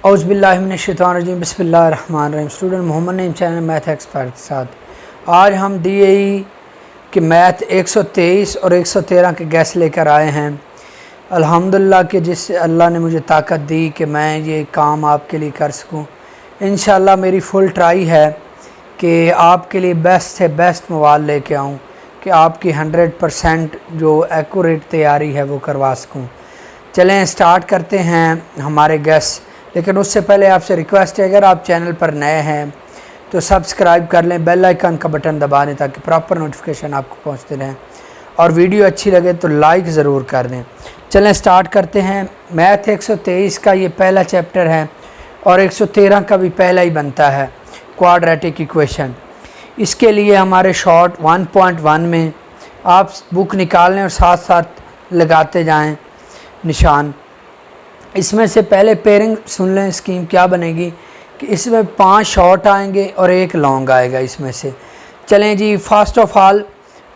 औज़ुबिल्लाहिमिनश्शैतानिर्रजीम बिस्मिल्लाहिर्रहमानिर्रहीम। Student Mohammad Naeem channel math expert के साथ आज हम DAE के मैथ 123 और 113 के गैस लेकर आए हैं। अल्हम्दुलिल्लाह कि जिससे अल्लाह ने मुझे ताकत दी कि मैं ये काम आपके लिए कर सकूं। इंशाल्लाह मेरी फुल ट्राई है कि आपके लिए बेस्ट से बेस्ट मवाल लेके आऊँ कि आपकी 100% जो एक्यूरेट तैयारी है वो करवा सकूँ। चलें स्टार्ट करते हैं हमारे गैस। लेकिन उससे पहले आपसे रिक्वेस्ट है, अगर आप चैनल पर नए हैं तो सब्सक्राइब कर लें, बेल आइकन का बटन दबा दें ताकि प्रॉपर नोटिफिकेशन आपको पहुंचते रहें, और वीडियो अच्छी लगे तो लाइक ज़रूर कर दें। चलें स्टार्ट करते हैं। मैथ 123 का ये पहला चैप्टर है और 113 का भी पहला ही बनता है, क्वाड्रेटिक इक्वेशन। इसके लिए हमारे शॉर्ट 1.1 में आप बुक निकाल लें और साथ साथ लगाते जाएँ निशान। इसमें से पहले पेयरिंग सुन लें, स्कीम क्या बनेगी कि इसमें 5 शॉर्ट आएंगे और 1 लॉन्ग आएगा इसमें से। चलें जी, फर्स्ट ऑफ ऑल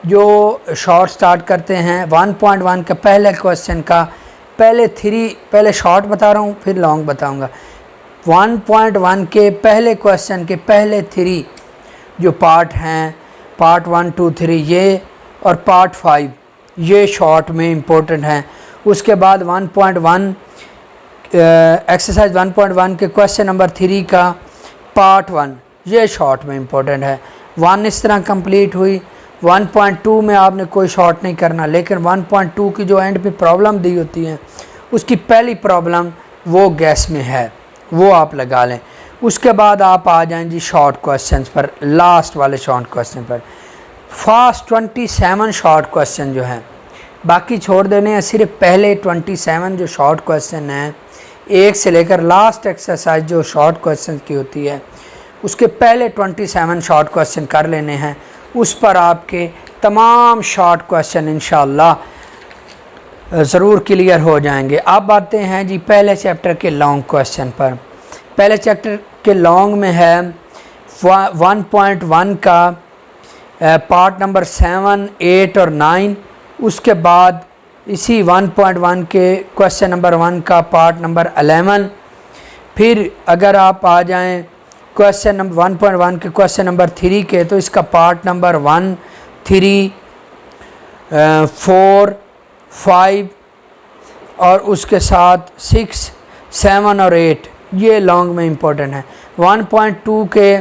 जो शॉर्ट स्टार्ट करते हैं 1.1 का पहले क्वेश्चन का पहले शॉर्ट बता रहा हूँ फिर लॉन्ग बताऊँगा। 1.1 के पहले क्वेश्चन के पहले 3 जो पार्ट हैं, पार्ट 1, 2, 3 ये और पार्ट 5 ये शॉर्ट में इम्पोर्टेंट हैं। उसके बाद 1.1 एक्सरसाइज 1.1 के क्वेश्चन नंबर 3 का पार्ट 1 ये शॉर्ट में इम्पोर्टेंट है। 1 इस तरह कंप्लीट हुई। 1.2 में आपने कोई शॉर्ट नहीं करना, लेकिन 1.2 की जो एंड पे प्रॉब्लम दी होती है उसकी पहली प्रॉब्लम वो गैस में है, वो आप लगा लें। उसके बाद आप आ जाएं जी शॉर्ट क्वेश्चन पर, लास्ट वाले शॉर्ट क्वेश्चन पर। फर्स्ट 27 शॉर्ट क्वेश्चन जो हैं बाकी छोड़ देने हैं, सिर्फ पहले 27 जो शॉर्ट क्वेश्चन हैं 1 से लेकर लास्ट एक्सरसाइज जो शॉर्ट क्वेश्चन की होती है उसके पहले 27 शॉर्ट क्वेश्चन कर लेने हैं। उस पर आपके तमाम शॉर्ट क्वेश्चन इंशाअल्लाह ज़रूर क्लियर हो जाएंगे। अब आते हैं जी पहले चैप्टर के लॉन्ग क्वेश्चन पर। पहले चैप्टर के लॉन्ग में है 1.1 का पार्ट नंबर 7, 8 और 9। उसके बाद इसी 1.1 के क्वेश्चन नंबर 1 का पार्ट नंबर 11। फिर अगर आप आ जाएं क्वेश्चन नंबर 1.1 के क्वेश्चन नंबर 3 के, तो इसका पार्ट नंबर 1, 3, 4, 5 और उसके साथ 6, 7 और 8 ये लॉन्ग में इम्पोर्टेंट है। 1.2 के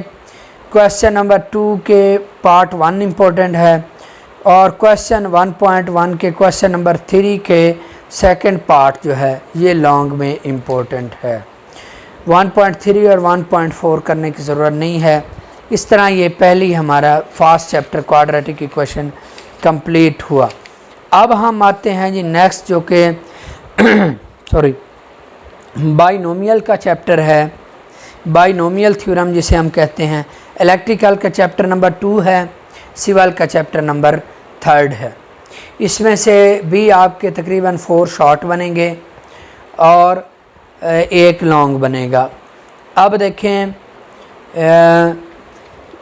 क्वेश्चन नंबर 2 के पार्ट 1 इम्पोर्टेंट है और क्वेश्चन 1.1 के क्वेश्चन नंबर 3 के सेकंड पार्ट जो है ये लॉन्ग में इम्पोर्टेंट है। 1.3 और 1.4 करने की ज़रूरत नहीं है। इस तरह ये पहली हमारा first chapter quadratic equation complete हुआ। अब हम आते हैं जी नेक्स्ट जो कि बाइनोमियल का चैप्टर है, बाइनोमियल थ्योरम जिसे हम कहते हैं। इलेक्ट्रिकल का चैप्टर नंबर 2 है, सिविल का चैप्टर नंबर 3 है। इसमें से भी आपके तकरीबन 4 शॉर्ट बनेंगे और 1 लॉन्ग बनेगा। अब देखें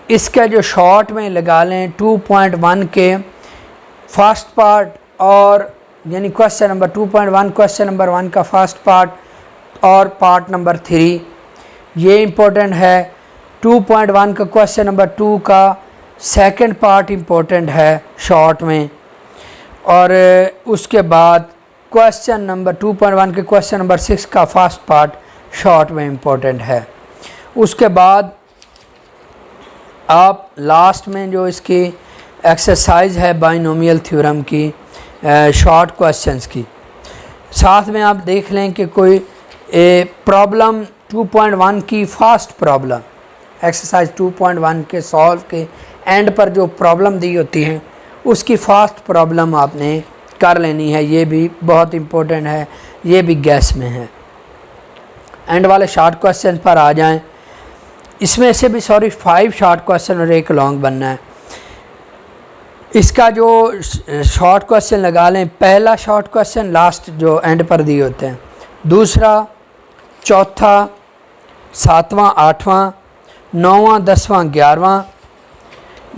इसका जो शॉर्ट में लगा लें 2.1 के फर्स्ट पार्ट और यानी क्वेश्चन नंबर 2.1 क्वेश्चन नंबर 1 का फर्स्ट पार्ट और पार्ट नंबर 3 ये इम्पोर्टेंट है। 2.1 का क्वेश्चन नंबर 2 का सेकंड पार्ट इम्पोर्टेंट है शॉर्ट में, और उसके बाद क्वेश्चन नंबर 2.1 के क्वेश्चन नंबर 6 का फर्स्ट पार्ट शॉर्ट में इम्पोर्टेंट है। उसके बाद आप लास्ट में जो इसकी एक्सरसाइज है बाइनोमियल थ्योरम की शॉर्ट क्वेश्चंस की, साथ में आप देख लें कि कोई प्रॉब्लम 2.1 की फर्स्ट प्रॉब्लम एक्सरसाइज 2.1 के सॉल्व के एंड पर जो प्रॉब्लम दी होती है उसकी फास्ट प्रॉब्लम आपने कर लेनी है। ये भी बहुत इम्पोर्टेंट है, ये भी गैस में है। एंड वाले शॉर्ट क्वेश्चन पर आ जाएं। इसमें से भी 5 शॉर्ट क्वेश्चन और 1 लॉन्ग बनना है। इसका जो शॉर्ट क्वेश्चन लगा लें, पहला शॉर्ट क्वेश्चन लास्ट जो एंड पर दिए होते हैं, दूसरा, चौथा, 7वां, 8वां, 9वां, 10वां, 11वां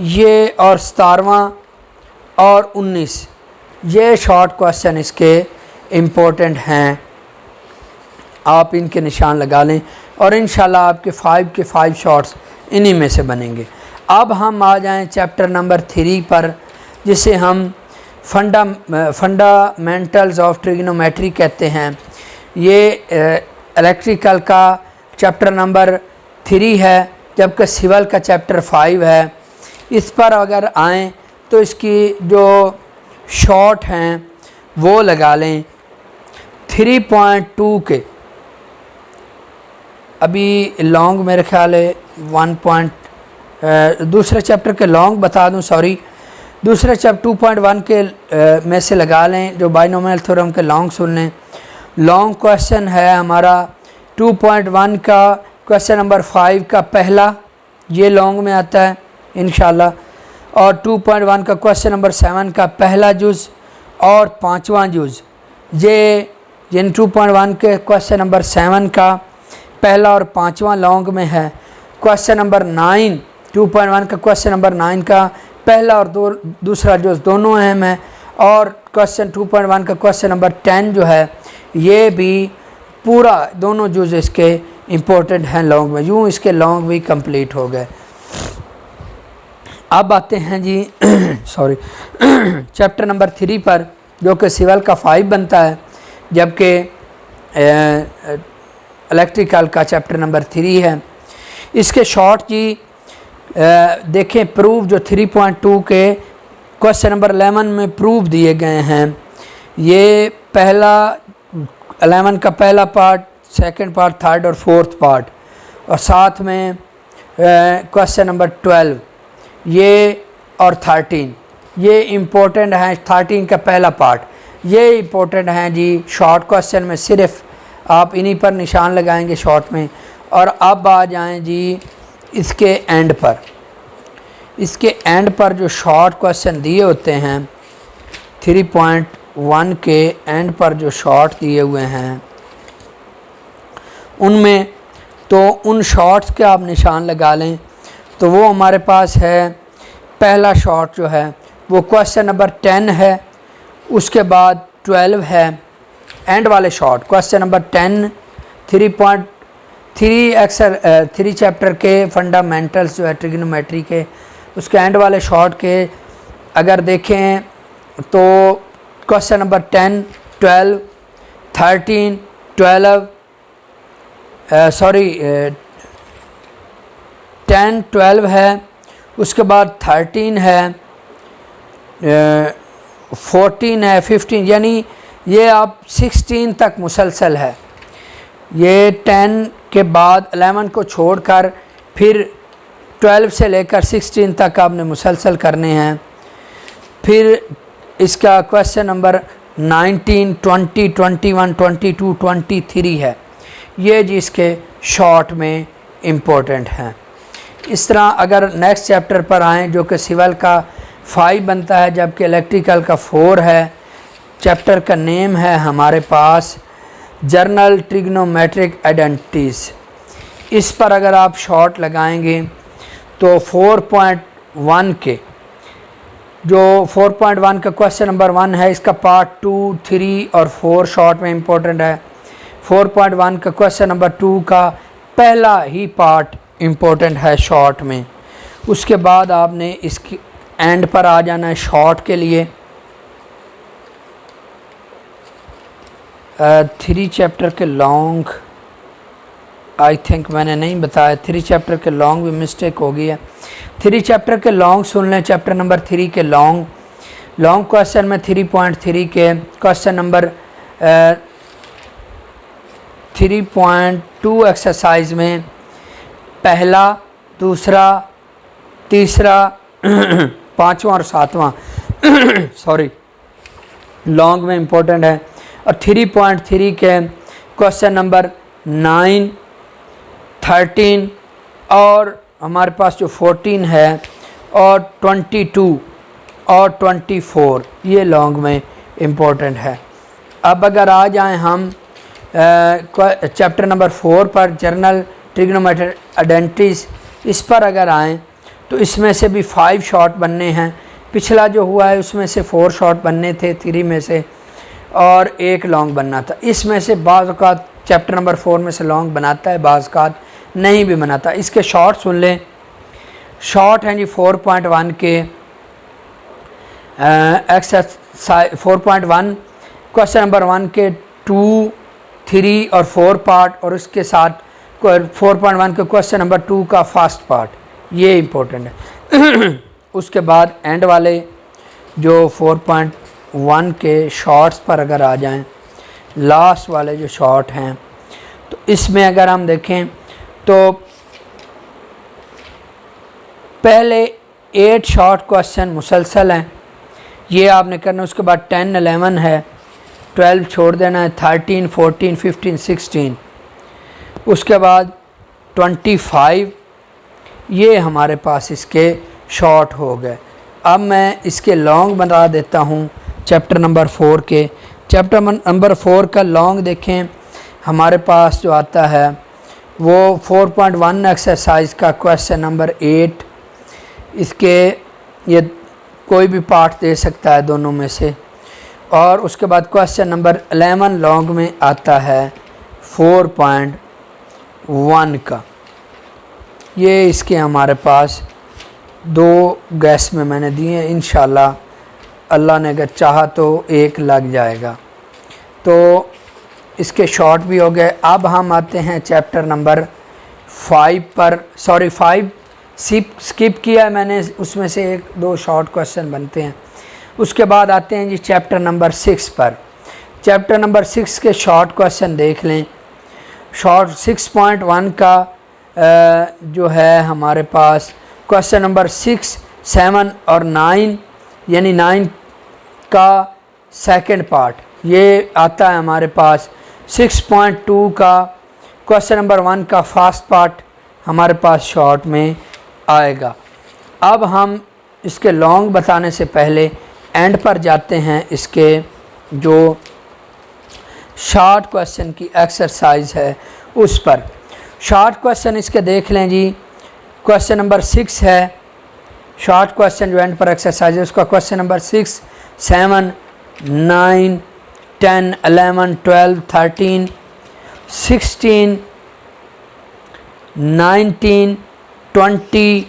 ये और 17वां और 19 ये शॉर्ट क्वेश्चन इसके इम्पोर्टेंट हैं। आप इनके निशान लगा लें और इंशाल्लाह आपके 5 के 5 शॉट्स इन्हीं में से बनेंगे। अब हम आ जाएं चैप्टर नंबर 3 पर, जिसे हम फंडामेंटल्स ऑफ ट्रिग्नोमेट्री कहते हैं। ये इलेक्ट्रिकल का चैप्टर नंबर 3 है, जबकि सिविल का चैप्टर 5 है। इस पर अगर आएँ तो इसकी जो शॉर्ट हैं वो लगा लें 3.2 के। अभी लॉन्ग मेरे ख्याल है 1. दूसरे चैप्टर के लॉन्ग बता दूं, सॉरी, दूसरे चैप्टर 2.1 के में से लगा लें। जो बाइनोमियल थ्योरम के लॉन्ग सुन लें। लॉन्ग क्वेश्चन है हमारा 2.1 का क्वेश्चन नंबर 5 का पहला, ये लॉन्ग में आता है इंशाल्लाह। और 2.1 का क्वेश्चन नंबर 7 का पहला जुज़ और 5वां जुज़, ये 2.1 के क्वेश्चन नंबर 7 का पहला और 5वां लॉन्ग में है। क्वेश्चन नंबर 9 2.1 का क्वेश्चन नंबर 9 का पहला और दूसरा जुज़ दोनों अहम है। और क्वेश्चन 2.1 का क्वेश्चन नंबर 10 जो है ये भी पूरा, दोनों जुज़ इसके इम्पोर्टेंट हैं लॉन्ग में। यूँ इसके लॉन्ग भी कंप्लीट हो गए। अब आते हैं जी सॉरी चैप्टर नंबर 3 पर, जो कि सिविल का 5 बनता है, जबकि इलेक्ट्रिकल का चैप्टर नंबर 3 है। इसके शॉर्ट जी देखें, प्रूफ जो 3.2 के क्वेश्चन नंबर 11 में प्रूफ दिए गए हैं। ये पहला 11 का पहला पार्ट, सेकंड पार्ट, थर्ड और फोर्थ पार्ट, और साथ में क्वेश्चन नंबर 12 ये और 13 ये इम्पोर्टेंट हैं। 13 का पहला पार्ट ये इम्पोर्टेंट हैं जी। शॉर्ट क्वेश्चन में सिर्फ आप इन्हीं पर निशान लगाएंगे शॉर्ट में। और अब आ जाएं जी इसके एंड पर। इसके एंड पर जो शॉर्ट क्वेश्चन दिए होते हैं 3.1 के एंड पर जो शॉर्ट दिए हुए हैं उनमें तो उन शॉर्ट्स के आप निशान लगा लें। तो वो हमारे पास है, पहला शॉर्ट जो है वो क्वेश्चन नंबर 10 है, उसके बाद 12 है। एंड वाले शॉर्ट क्वेश्चन नंबर 10 3 चैप्टर के फंडामेंटल्स जो है ट्रिग्नोमेट्री के, उसके एंड वाले शॉर्ट के अगर देखें तो क्वेश्चन नंबर 10, 12, 13, 12 10, 12 है, उसके बाद 13 है, 14 है, 15, यानी ये आप 16 तक मुसलसल है। ये 10 के बाद 11 को छोड़कर फिर 12 से लेकर 16 तक आपने मुसलसल करने हैं। फिर इसका क्वेश्चन नंबर 19, 20, 21, 22, 23 है। ये जी इसके शॉर्ट में इम्पोर्टेंट हैं। इस तरह अगर नेक्स्ट चैप्टर पर आएँ जो कि सिविल का 5 बनता है, जबकि इलेक्ट्रिकल का 4 है। चैप्टर का नेम है हमारे पास जर्नल ट्रिग्नोमेट्रिक आइडेंटिटीज़। इस पर अगर आप शॉर्ट लगाएंगे तो 4.1 के जो 4.1 का क्वेश्चन नंबर 1 है, इसका पार्ट 2, 3 और 4 शॉर्ट में इम्पोर्टेंट है। 4.1 का क्वेश्चन नंबर 2 का पहला ही पार्ट इम्पोर्टेंट है शॉर्ट में। उसके बाद आपने इसकी एंड पर आ जाना है शॉर्ट के लिए। 3 चैप्टर के लॉन्ग आई थिंक मैंने नहीं बताया। 3 चैप्टर के लॉन्ग भी मिस्टेक हो गई है। 3 चैप्टर के लॉन्ग सुन लें। चैप्टर नंबर 3 के लॉन्ग क्वेश्चन में 3.3 के क्वेश्चन नंबर 3.2 एक्सरसाइज में पहला, दूसरा, तीसरा, 5वां और 7वां सॉरी लॉन्ग में इम्पोर्टेंट है। और 3.3 के क्वेश्चन नंबर 9, 13 और हमारे पास जो 14 है और 22 और 24 ये लॉन्ग में इम्पोर्टेंट है। अब अगर आ जाएं हम चैप्टर नंबर 4 पर जर्नल ट्रिग्नोमेट्रिक आइडेंटिटीज़, इस पर अगर आएँ तो इसमें से भी 5 शॉर्ट बनने हैं। पिछला जो हुआ है उसमें से 4 शॉर्ट बनने थे 3 में से, और 1 लॉन्ग बनना था। इसमें से बाज़ औक़ात चैप्टर नंबर 4 में से लॉन्ग बनाता है, बाज़ नहीं भी बनाता। इसके शॉर्ट सुन लें। शॉर्ट हैं जी 4.1 के एक्सरसाइज 4.1 क्वेश्चन नंबर 1 के 2, 3 और 4 पार्ट, और उसके साथ 4.1 के क्वेश्चन नंबर 2 का फर्स्ट पार्ट, ये इम्पोर्टेंट है। उसके बाद एंड वाले जो 4.1 के शॉर्ट्स पर अगर आ जाएं, लास्ट वाले जो शॉर्ट हैं, तो इसमें अगर हम देखें तो पहले 8 शॉर्ट क्वेश्चन मुसलसल हैं, ये आपने करना। उसके बाद 10, 11 है, 12 छोड़ देना है, 13, 14, 15, 16। उसके बाद 25 ये हमारे पास इसके शॉर्ट हो गए। अब मैं इसके लॉन्ग बना देता हूँ चैप्टर नंबर 4 के। चैप्टर नंबर 4 का लॉन्ग देखें, हमारे पास जो आता है वो 4.1 एक्सरसाइज का क्वेश्चन नंबर 8। इसके ये कोई भी पार्ट दे सकता है दोनों में से। और उसके बाद क्वेश्चन नंबर 11 लॉन्ग में आता है 4.1 का। ये इसके हमारे पास 2 गैस में मैंने दिए हैं, इंशाल्लाह अल्लाह ने अगर चाहा तो एक लग जाएगा। तो इसके शॉर्ट भी हो गए। अब हम आते हैं चैप्टर नंबर 5 पर। सॉरी 5 स्किप किया है मैंने, उसमें से 1-2 शॉर्ट क्वेश्चन बनते हैं। उसके बाद आते हैं जी चैप्टर नंबर 6 पर। चैप्टर नंबर 6 के शॉर्ट क्वेश्चन देख लें। शॉर्ट 6.1 का जो है हमारे पास क्वेश्चन नंबर 6, 7 और 9, यानी 9 का सेकंड पार्ट ये आता है हमारे पास। 6.2 का क्वेश्चन नंबर 1 का फर्स्ट पार्ट हमारे पास शॉर्ट में आएगा। अब हम इसके लॉन्ग बताने से पहले एंड पर जाते हैं। इसके जो शॉर्ट क्वेश्चन की एक्सरसाइज है उस पर। शॉर्ट क्वेश्चन इसके देख लें जी। क्वेश्चन नंबर 6 है शॉर्ट क्वेश्चन जो एंड पर एक्सरसाइज है उसका। क्वेश्चन नंबर 6, 7, 9, 10, 11, 12, 13, 16, 19, 20,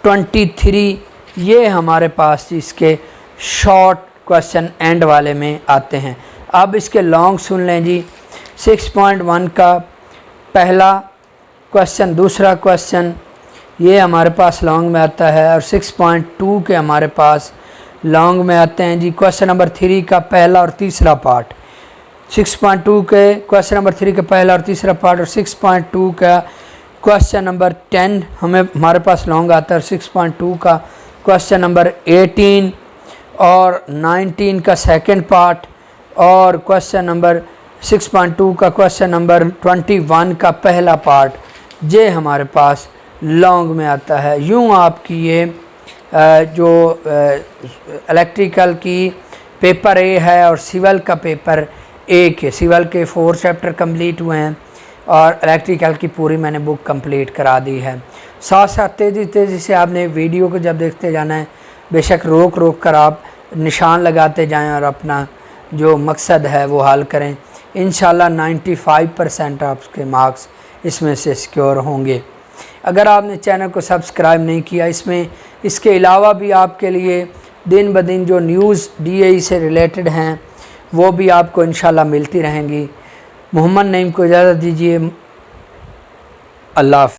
23 ये हमारे पास इसके शॉर्ट क्वेश्चन एंड वाले में आते हैं। अब इसके लॉन्ग सुन लें जी। 6.1 का पहला क्वेश्चन, दूसरा क्वेश्चन ये हमारे पास लॉन्ग में आता है। और 6.2 के हमारे पास लॉन्ग में आते हैं जी क्वेश्चन नंबर 3 का पहला और तीसरा पार्ट। 6.2 के क्वेश्चन नंबर 3 का पहला और तीसरा पार्ट, और 6.2 का क्वेश्चन नंबर 10 हमारे पास लॉन्ग आता है। 6.2 का क्वेश्चन नंबर 18 और 19 का सेकंड पार्ट, और क्वेश्चन नंबर 6.2 का क्वेश्चन नंबर 21 का पहला पार्ट ये हमारे पास लॉन्ग में आता है। यूँ आपकी ये जो इलेक्ट्रिकल की पेपर ए है और सिविल का पेपर ए के, सिविल के 4 चैप्टर कंप्लीट हुए हैं और इलेक्ट्रिकल की पूरी मैंने बुक कंप्लीट करा दी है। साथ साथ तेज़ी से आपने वीडियो को जब देखते जाना है, बेशक रोक रोक कर आप निशान लगाते जाएं और अपना जो मकसद है वो हल करें। इंशाल्लाह 95% आपके मार्क्स इसमें से सिक्योर होंगे। अगर आपने चैनल को सब्सक्राइब नहीं किया, इसके अलावा भी आपके लिए दिन ब दिन जो न्यूज़ DAE से रिलेटेड हैं वो भी आपको इंशाल्लाह मिलती रहेंगी। मोहम्मद नईम को इजाज़त दीजिए। अल्लाह।